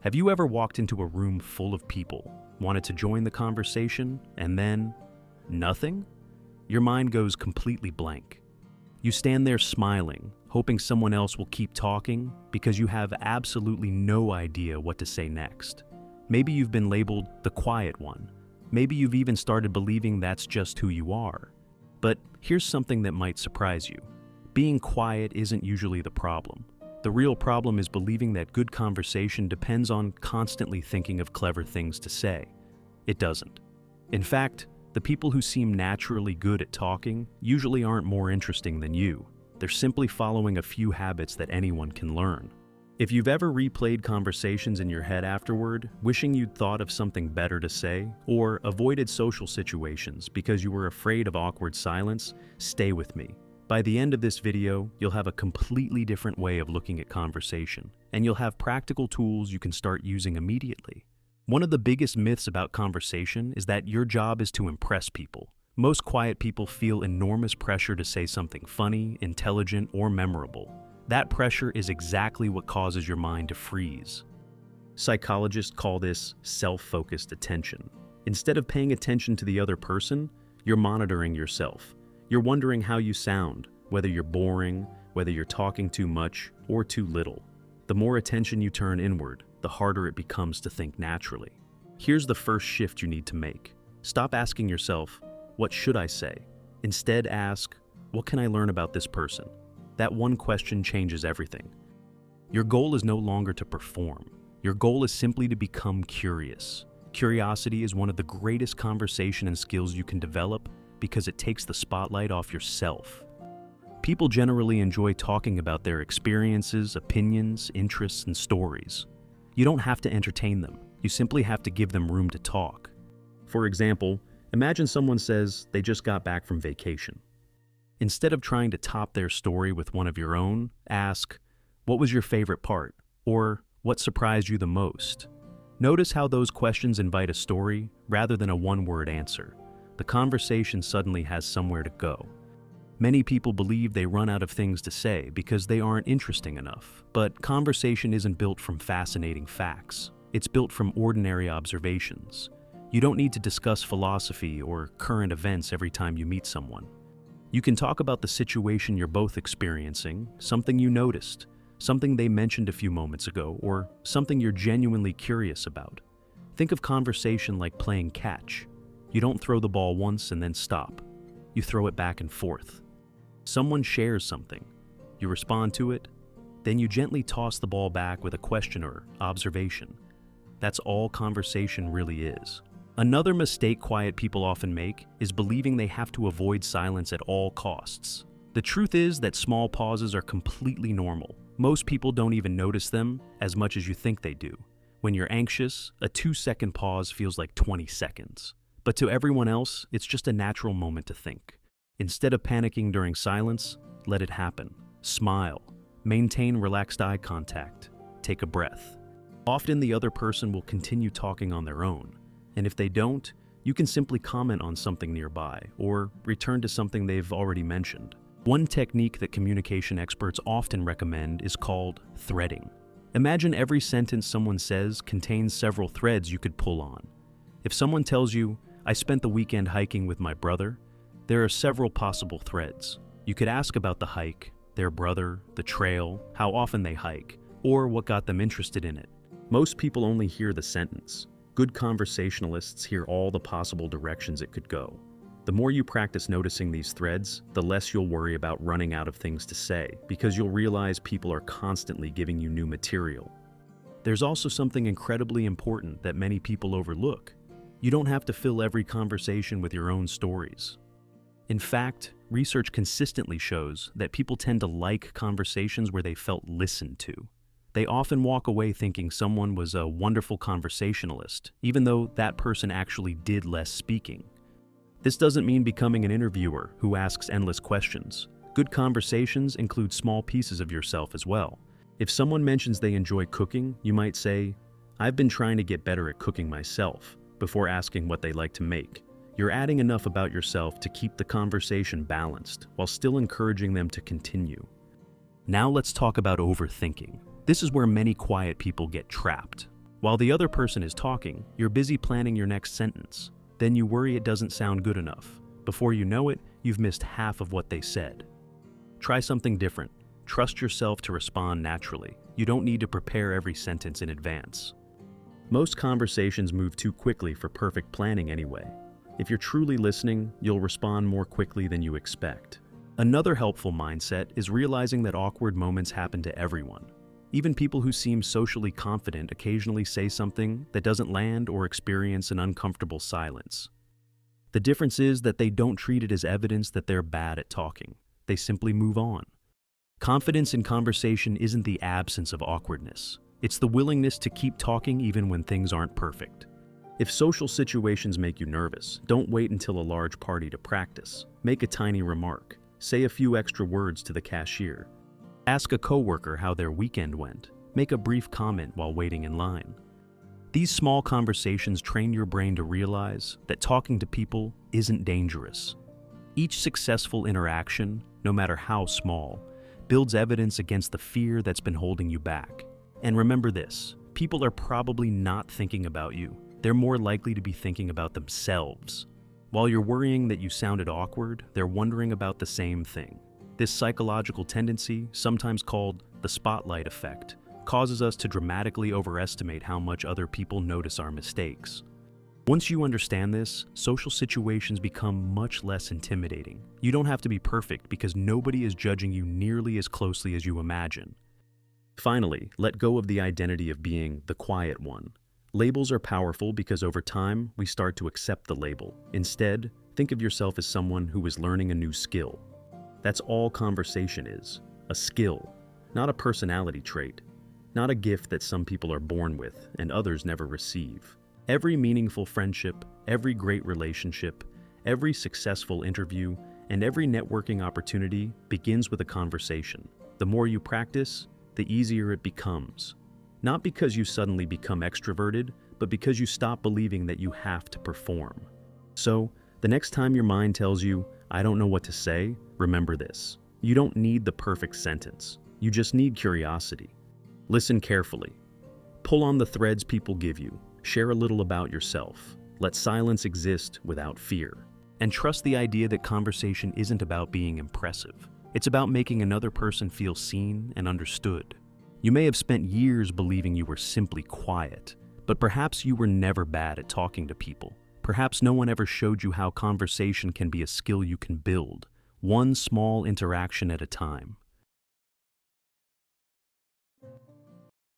Have you ever walked into a room full of people, wanted to join the conversation, and then nothing? Your mind goes completely blank. You stand there smiling, hoping someone else will keep talking because you have absolutely no idea what to say next. Maybe you've been labeled the quiet one. Maybe you've even started believing that's just who you are. But here's something that might surprise you. Being quiet isn't usually the problem. The real problem is believing that good conversation depends on constantly thinking of clever things to say. It doesn't. In fact, the people who seem naturally good at talking usually aren't more interesting than you. They're simply following a few habits that anyone can learn. If you've ever replayed conversations in your head afterward, wishing you'd thought of something better to say, or avoided social situations because you were afraid of awkward silence, stay with me. By the end of this video, you'll have a completely different way of looking at conversation, and you'll have practical tools you can start using immediately. One of the biggest myths about conversation is that your job is to impress people. Most quiet people feel enormous pressure to say something funny, intelligent, or memorable. That pressure is exactly what causes your mind to freeze. Psychologists call this self-focused attention. Instead of paying attention to the other person, you're monitoring yourself. You're wondering how you sound, whether you're boring, whether you're talking too much or too little. The more attention you turn inward, the harder it becomes to think naturally. Here's the first shift you need to make. Stop asking yourself, what should I say? Instead ask, what can I learn about this person? That one question changes everything. Your goal is no longer to perform. Your goal is simply to become curious. Curiosity is one of the greatest conversation and skills you can develop because it takes the spotlight off yourself. People generally enjoy talking about their experiences, opinions, interests, and stories. You don't have to entertain them. You simply have to give them room to talk. For example, imagine someone says they just got back from vacation. Instead of trying to top their story with one of your own, ask, what was your favorite part? Or what surprised you the most? Notice how those questions invite a story rather than a one-word answer. The conversation suddenly has somewhere to go. Many people believe they run out of things to say because they aren't interesting enough. But conversation isn't built from fascinating facts. It's built from ordinary observations. You don't need to discuss philosophy or current events every time you meet someone. You can talk about the situation you're both experiencing, something you noticed, something they mentioned a few moments ago, or something you're genuinely curious about. Think of conversation like playing catch. You don't throw the ball once and then stop. You throw it back and forth. Someone shares something. You respond to it. Then you gently toss the ball back with a question or observation. That's all conversation really is. Another mistake quiet people often make is believing they have to avoid silence at all costs. The truth is that small pauses are completely normal. Most people don't even notice them as much as you think they do. When you're anxious, a 2-second pause feels like 20 seconds. But to everyone else, it's just a natural moment to think. Instead of panicking during silence, let it happen. Smile. Maintain relaxed eye contact. Take a breath. Often the other person will continue talking on their own. And if they don't, you can simply comment on something nearby or return to something they've already mentioned. One technique that communication experts often recommend is called threading. Imagine every sentence someone says contains several threads you could pull on. If someone tells you, I spent the weekend hiking with my brother, there are several possible threads. You could ask about the hike, their brother, the trail, how often they hike, or what got them interested in it. Most people only hear the sentence. Good conversationalists hear all the possible directions it could go. The more you practice noticing these threads, the less you'll worry about running out of things to say, because you'll realize people are constantly giving you new material. There's also something incredibly important that many people overlook. You don't have to fill every conversation with your own stories. In fact, research consistently shows that people tend to like conversations where they felt listened to. They often walk away thinking someone was a wonderful conversationalist, even though that person actually did less speaking. This doesn't mean becoming an interviewer who asks endless questions. Good conversations include small pieces of yourself as well. If someone mentions they enjoy cooking, you might say, I've been trying to get better at cooking myself, before asking what they like to make. You're adding enough about yourself to keep the conversation balanced, while still encouraging them to continue. Now let's talk about overthinking. This is where many quiet people get trapped. While the other person is talking, you're busy planning your next sentence. Then you worry it doesn't sound good enough. Before you know it, you've missed half of what they said. Try something different. Trust yourself to respond naturally. You don't need to prepare every sentence in advance. Most conversations move too quickly for perfect planning anyway. If you're truly listening, you'll respond more quickly than you expect. Another helpful mindset is realizing that awkward moments happen to everyone. Even people who seem socially confident occasionally say something that doesn't land or experience an uncomfortable silence. The difference is that they don't treat it as evidence that they're bad at talking. They simply move on. Confidence in conversation isn't the absence of awkwardness. It's the willingness to keep talking even when things aren't perfect. If social situations make you nervous, don't wait until a large party to practice. Make a tiny remark. Say a few extra words to the cashier. Ask a coworker how their weekend went. Make a brief comment while waiting in line. These small conversations train your brain to realize that talking to people isn't dangerous. Each successful interaction, no matter how small, builds evidence against the fear that's been holding you back. And remember this, people are probably not thinking about you. They're more likely to be thinking about themselves. While you're worrying that you sounded awkward, they're wondering about the same thing. This psychological tendency, sometimes called the spotlight effect, causes us to dramatically overestimate how much other people notice our mistakes. Once you understand this, social situations become much less intimidating. You don't have to be perfect because nobody is judging you nearly as closely as you imagine. Finally, let go of the identity of being the quiet one. Labels are powerful because over time, we start to accept the label. Instead, think of yourself as someone who is learning a new skill. That's all conversation is, a skill, not a personality trait, not a gift that some people are born with and others never receive. Every meaningful friendship, every great relationship, every successful interview, and every networking opportunity begins with a conversation. The more you practice, the easier it becomes. Not because you suddenly become extroverted, but because you stop believing that you have to perform. So, the next time your mind tells you, "I don't know what to say," remember this. You don't need the perfect sentence. You just need curiosity. Listen carefully. Pull on the threads people give you. Share a little about yourself. Let silence exist without fear. And trust the idea that conversation isn't about being impressive. It's about making another person feel seen and understood. You may have spent years believing you were simply quiet, but perhaps you were never bad at talking to people. Perhaps no one ever showed you how conversation can be a skill you can build, one small interaction at a time.